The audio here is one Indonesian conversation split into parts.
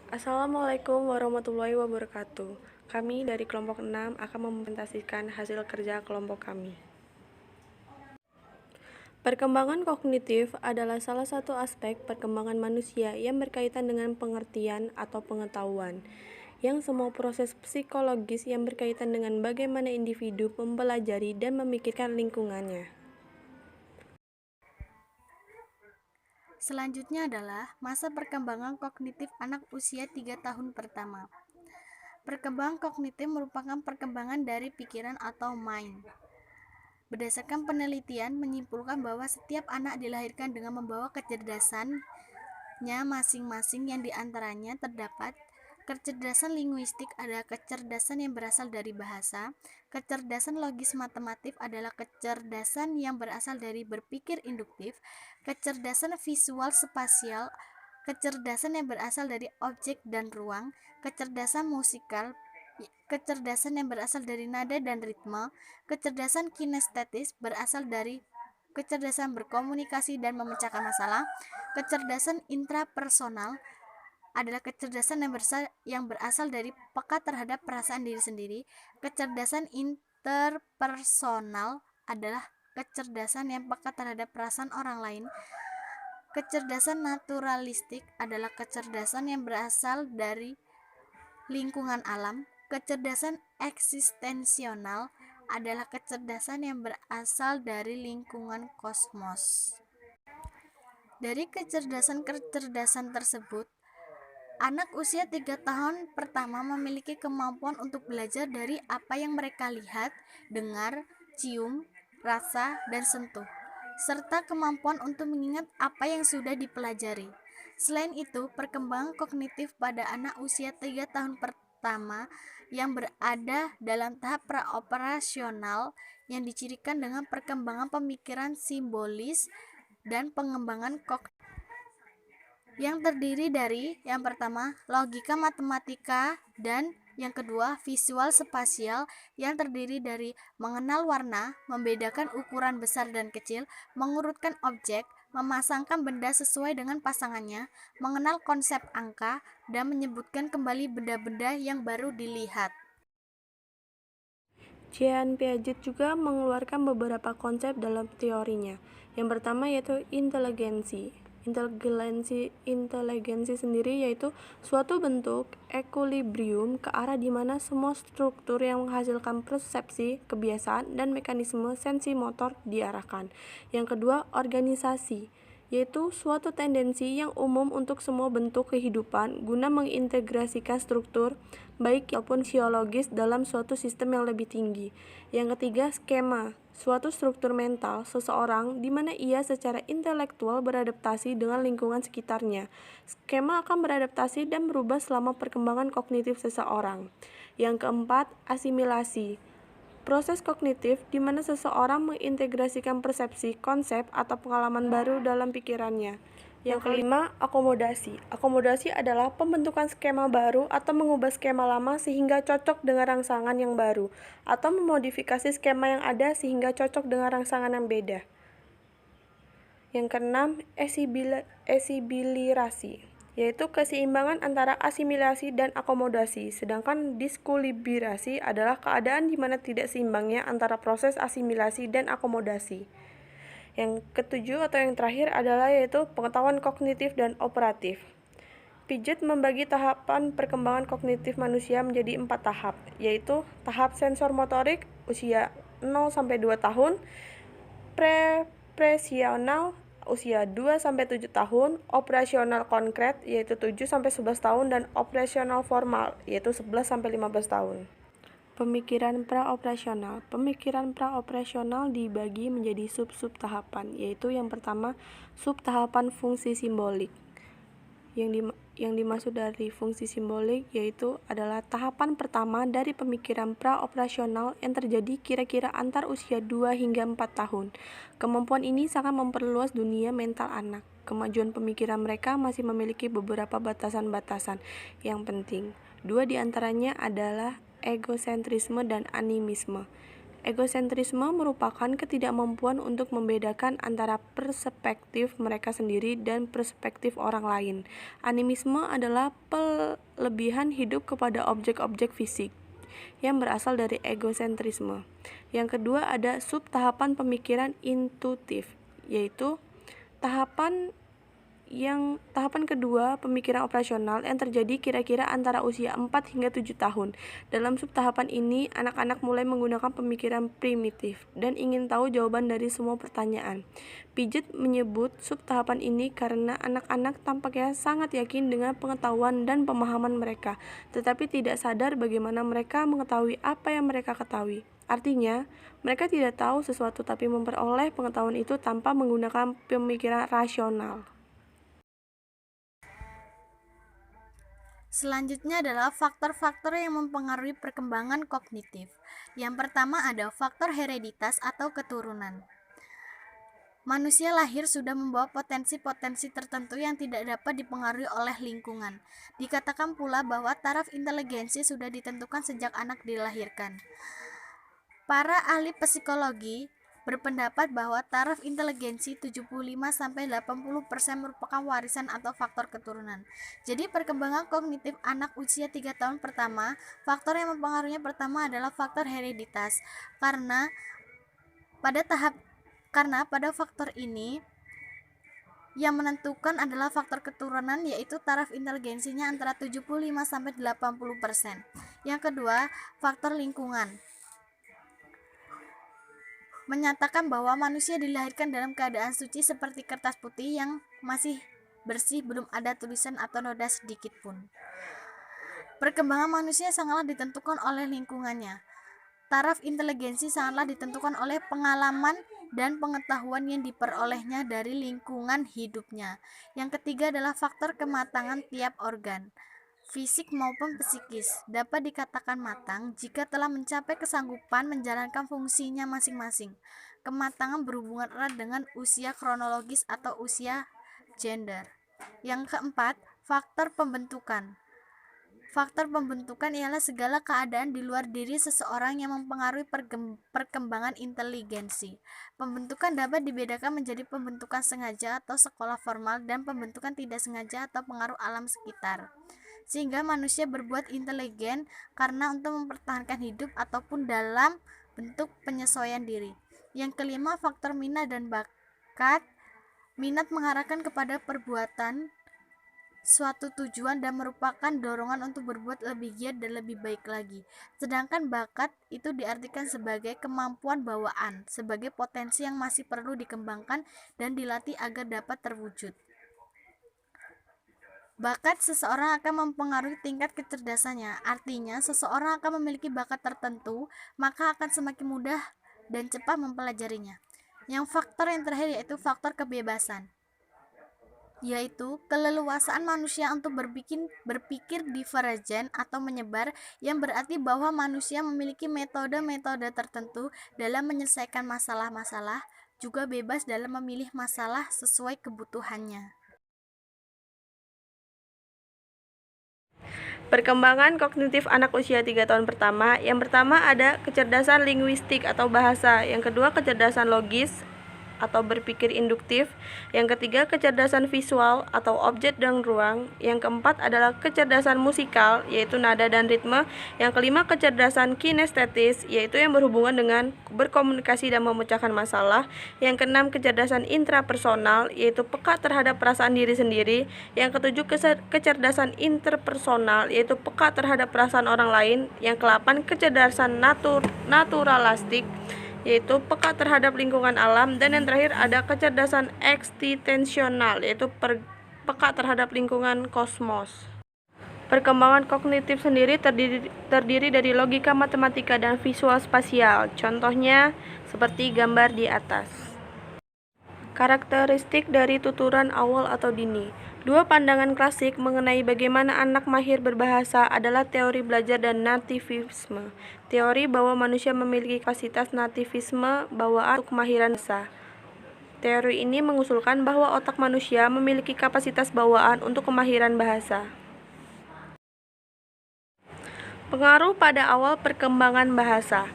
Assalamualaikum warahmatullahi wabarakatuh. Kami dari kelompok 6 akan mempresentasikan hasil kerja kelompok kami. Perkembangan kognitif adalah salah satu aspek perkembangan manusia yang berkaitan dengan pengertian atau pengetahuan, yang semua proses psikologis yang berkaitan dengan bagaimana individu mempelajari dan memikirkan lingkungannya. Selanjutnya adalah masa perkembangan kognitif anak usia 3 tahun pertama. Perkembangan kognitif merupakan perkembangan dari pikiran atau mind. Berdasarkan penelitian menyimpulkan bahwa setiap anak dilahirkan dengan membawa kecerdasannya masing-masing, yang diantaranya terdapat kecerdasan linguistik adalah kecerdasan yang berasal dari bahasa, kecerdasan logis matematik adalah kecerdasan yang berasal dari berpikir induktif, kecerdasan visual spasial, kecerdasan yang berasal dari objek dan ruang, kecerdasan musikal, kecerdasan yang berasal dari nada dan ritme, kecerdasan kinestetis berasal dari kecerdasan berkomunikasi dan memecahkan masalah, kecerdasan intrapersonal adalah kecerdasan yang berasal dari peka terhadap perasaan diri sendiri, kecerdasan interpersonal adalah kecerdasan yang peka terhadap perasaan orang lain, kecerdasan naturalistik adalah kecerdasan yang berasal dari lingkungan alam, kecerdasan eksistensional adalah kecerdasan yang berasal dari lingkungan kosmos. Dari kecerdasan-kecerdasan tersebut, anak usia 3 tahun pertama memiliki kemampuan untuk belajar dari apa yang mereka lihat, dengar, cium, rasa, dan sentuh, serta kemampuan untuk mengingat apa yang sudah dipelajari. Selain itu, perkembangan kognitif pada anak usia 3 tahun pertama yang berada dalam tahap praoperasional yang dicirikan dengan perkembangan pemikiran simbolis dan pengembangan kognitif yang terdiri dari yang pertama logika matematika dan yang kedua visual spasial yang terdiri dari mengenal warna, membedakan ukuran besar dan kecil, mengurutkan objek, memasangkan benda sesuai dengan pasangannya, mengenal konsep angka, dan menyebutkan kembali benda-benda yang baru dilihat. Jean Piaget juga mengeluarkan beberapa konsep dalam teorinya. Yang pertama yaitu inteligensi. Inteligensi sendiri yaitu suatu bentuk equilibrium ke arah di mana semua struktur yang menghasilkan persepsi, kebiasaan, dan mekanisme sensi motor diarahkan. Yang kedua, organisasi, yaitu suatu tendensi yang umum untuk semua bentuk kehidupan guna mengintegrasikan struktur baik maupun fisiologis dalam suatu sistem yang lebih tinggi. Yang ketiga, skema, suatu struktur mental seseorang di mana ia secara intelektual beradaptasi dengan lingkungan sekitarnya. Skema akan beradaptasi dan berubah selama perkembangan kognitif seseorang. Yang keempat, asimilasi, proses kognitif di mana seseorang mengintegrasikan persepsi, konsep, atau pengalaman baru dalam pikirannya. Yang kelima, akomodasi. Akomodasi adalah pembentukan skema baru atau mengubah skema lama sehingga cocok dengan rangsangan yang baru, atau memodifikasi skema yang ada sehingga cocok dengan rangsangan yang beda. Yang keenam, esibilirasi, yaitu keseimbangan antara asimilasi dan akomodasi, sedangkan diskulibrasi adalah keadaan di mana tidak seimbangnya antara proses asimilasi dan akomodasi. Yang ketujuh atau yang terakhir adalah yaitu pengetahuan kognitif dan operatif. Piaget membagi tahapan perkembangan kognitif manusia menjadi 4 tahap, yaitu tahap sensor motorik usia 0-2 tahun, presional usia 2-7 tahun, operasional konkret yaitu 7-11 tahun, dan operasional formal yaitu 11-15 tahun. Pemikiran praoperasional. Pemikiran praoperasional dibagi menjadi sub-sub tahapan, yaitu yang pertama, sub tahapan fungsi simbolik. Yang dimaksud dari fungsi simbolik yaitu adalah tahapan pertama dari pemikiran praoperasional yang terjadi kira-kira antar usia 2 hingga 4 tahun. Kemampuan ini sangat memperluas dunia mental anak. Kemajuan pemikiran mereka masih memiliki beberapa batasan-batasan yang penting. Dua di antaranya adalah egosentrisme dan animisme. Egosentrisme merupakan ketidakmampuan untuk membedakan antara perspektif mereka sendiri dan perspektif orang lain. Animisme adalah pelebihan hidup kepada objek-objek fisik yang berasal dari egosentrisme. Yang kedua ada subtahapan pemikiran intuitif, yaitu tahapan kedua pemikiran operasional yang terjadi kira-kira antara usia 4 hingga 7 tahun. Dalam subtahapan ini, anak-anak mulai menggunakan pemikiran primitif dan ingin tahu jawaban dari semua pertanyaan. Piaget menyebut subtahapan ini karena anak-anak tampaknya sangat yakin dengan pengetahuan dan pemahaman mereka, tetapi tidak sadar bagaimana mereka mengetahui apa yang mereka ketahui. Artinya, mereka tidak tahu sesuatu tapi memperoleh pengetahuan itu tanpa menggunakan pemikiran rasional. Selanjutnya adalah faktor-faktor yang mempengaruhi perkembangan kognitif. Yang pertama ada faktor hereditas atau keturunan. Manusia lahir sudah membawa potensi-potensi tertentu yang tidak dapat dipengaruhi oleh lingkungan. Dikatakan pula bahwa taraf inteligensi sudah ditentukan sejak anak dilahirkan. Para ahli psikologi berpendapat bahwa taraf inteligensi 75-80% merupakan warisan atau faktor keturunan. Jadi perkembangan kognitif anak usia 3 tahun pertama, faktor yang mempengaruhinya pertama adalah faktor hereditas. Karena pada faktor ini yang menentukan adalah faktor keturunan, yaitu taraf inteligensinya antara 75-80%. Yang kedua, faktor lingkungan menyatakan bahwa manusia dilahirkan dalam keadaan suci seperti kertas putih yang masih bersih, belum ada tulisan atau noda sedikit pun. Perkembangan manusia sangatlah ditentukan oleh lingkungannya. Taraf inteligensi sangatlah ditentukan oleh pengalaman dan pengetahuan yang diperolehnya dari lingkungan hidupnya. Yang ketiga adalah faktor kematangan tiap organ, fisik maupun psikis, dapat dikatakan matang jika telah mencapai kesanggupan menjalankan fungsinya masing-masing. Kematangan berhubungan erat dengan usia kronologis atau usia gender. Yang keempat, faktor pembentukan. Faktor pembentukan ialah segala keadaan di luar diri seseorang yang mempengaruhi perkembangan inteligensi. Pembentukan dapat dibedakan menjadi pembentukan sengaja atau sekolah formal dan pembentukan tidak sengaja atau pengaruh alam sekitar. Sehingga manusia berbuat inteligen karena untuk mempertahankan hidup ataupun dalam bentuk penyesuaian diri. Yang kelima, faktor minat dan bakat. Minat mengarahkan kepada perbuatan suatu tujuan dan merupakan dorongan untuk berbuat lebih giat dan lebih baik lagi. Sedangkan bakat itu diartikan sebagai kemampuan bawaan, sebagai potensi yang masih perlu dikembangkan dan dilatih agar dapat terwujud. Bakat seseorang akan mempengaruhi tingkat kecerdasannya. Artinya, seseorang akan memiliki bakat tertentu, maka akan semakin mudah dan cepat mempelajarinya. Yang faktor yang terakhir yaitu faktor kebebasan, yaitu keleluasaan manusia untuk berpikir divergen atau menyebar, yang berarti bahwa manusia memiliki metode-metode tertentu dalam menyelesaikan masalah-masalah, juga bebas dalam memilih masalah sesuai kebutuhannya. Perkembangan kognitif anak usia 3 tahun pertama. Yang pertama ada kecerdasan linguistik atau bahasa. Yang kedua kecerdasan logis atau berpikir induktif. Yang ketiga kecerdasan visual atau objek dan ruang. Yang keempat adalah kecerdasan musikal, yaitu nada dan ritme. Yang kelima kecerdasan kinestetis, yaitu yang berhubungan dengan berkomunikasi dan memecahkan masalah. Yang keenam kecerdasan intrapersonal, yaitu peka terhadap perasaan diri sendiri. Yang ketujuh kecerdasan interpersonal, yaitu peka terhadap perasaan orang lain. Yang kedelapan kecerdasan naturalistik, yaitu peka terhadap lingkungan alam. Dan yang terakhir ada kecerdasan eksistensional, yaitu peka terhadap lingkungan kosmos. Perkembangan kognitif sendiri terdiri dari logika, matematika, dan visual spasial. Contohnya seperti gambar di atas. Karakteristik dari tuturan awal atau dini. Dua pandangan klasik mengenai bagaimana anak mahir berbahasa adalah teori belajar dan nativisme. Teori bahwa manusia memiliki kapasitas nativisme bawaan untuk kemahiran bahasa. Teori ini mengusulkan bahwa otak manusia memiliki kapasitas bawaan untuk kemahiran bahasa. Pengaruh pada awal perkembangan bahasa.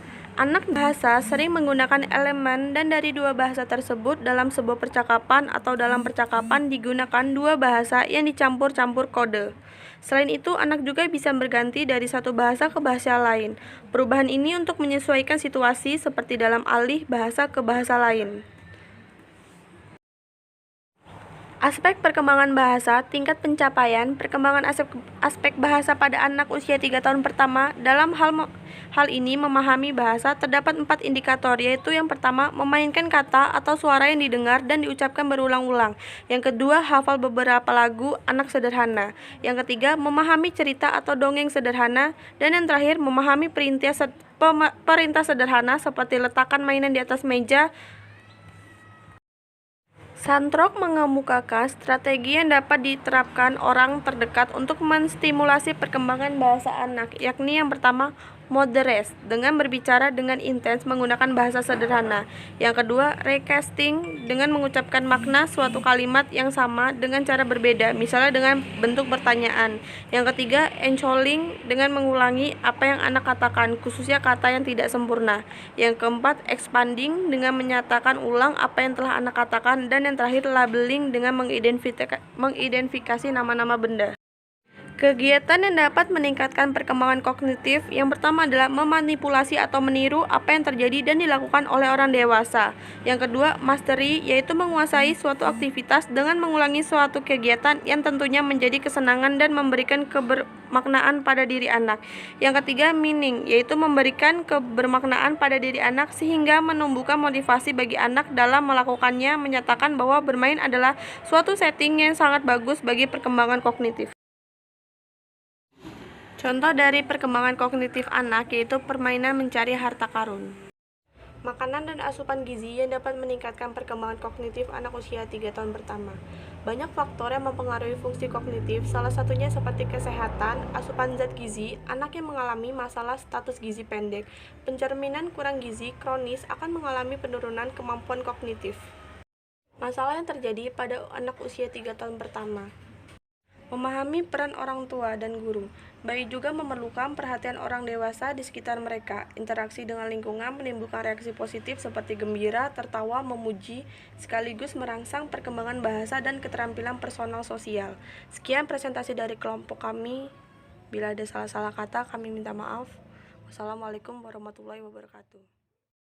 Anak bahasa sering menggunakan elemen dan dari dua bahasa tersebut dalam sebuah percakapan atau dalam percakapan digunakan dua bahasa yang dicampur-campur kode. Selain itu, anak juga bisa berganti dari satu bahasa ke bahasa lain. Perubahan ini untuk menyesuaikan situasi seperti dalam alih bahasa ke bahasa lain. Aspek perkembangan bahasa, tingkat pencapaian, perkembangan aspek bahasa pada anak usia 3 tahun pertama. Dalam hal ini memahami bahasa, terdapat 4 indikator, yaitu yang pertama, memainkan kata atau suara yang didengar dan diucapkan berulang-ulang. Yang kedua, hafal beberapa lagu anak sederhana. Yang ketiga, memahami cerita atau dongeng sederhana. Dan yang terakhir, memahami perintah sederhana seperti letakkan mainan di atas meja. Santrok mengemukakan strategi yang dapat diterapkan orang terdekat untuk menstimulasi perkembangan bahasa anak, yakni yang pertama, moderate, dengan berbicara dengan intens menggunakan bahasa sederhana. Yang kedua, recasting, dengan mengucapkan makna suatu kalimat yang sama dengan cara berbeda, misalnya dengan bentuk pertanyaan. Yang ketiga, encoding, dengan mengulangi apa yang anak katakan, khususnya kata yang tidak sempurna. Yang keempat, expanding, dengan menyatakan ulang apa yang telah anak katakan. Dan yang terakhir, labeling, dengan mengidentifikasi nama-nama benda. Kegiatan yang dapat meningkatkan perkembangan kognitif yang pertama adalah memanipulasi atau meniru apa yang terjadi dan dilakukan oleh orang dewasa. Yang kedua, mastery, yaitu menguasai suatu aktivitas dengan mengulangi suatu kegiatan yang tentunya menjadi kesenangan dan memberikan kebermaknaan pada diri anak. Yang ketiga, meaning, yaitu memberikan kebermaknaan pada diri anak sehingga menumbuhkan motivasi bagi anak dalam melakukannya, menyatakan bahwa bermain adalah suatu setting yang sangat bagus bagi perkembangan kognitif. Contoh dari perkembangan kognitif anak yaitu permainan mencari harta karun. Makanan dan asupan gizi yang dapat meningkatkan perkembangan kognitif anak usia 3 tahun pertama. Banyak faktor yang mempengaruhi fungsi kognitif, salah satunya seperti kesehatan, asupan zat gizi, anak yang mengalami masalah status gizi pendek, pencerminan kurang gizi kronis akan mengalami penurunan kemampuan kognitif. Masalah yang terjadi pada anak usia 3 tahun pertama. Memahami peran orang tua dan guru. Bayi juga memerlukan perhatian orang dewasa di sekitar mereka. Interaksi dengan lingkungan menimbulkan reaksi positif seperti gembira, tertawa, memuji, sekaligus merangsang perkembangan bahasa dan keterampilan personal sosial. Sekian presentasi dari kelompok kami. Bila ada salah-salah kata, kami minta maaf. Wassalamualaikum warahmatullahi wabarakatuh.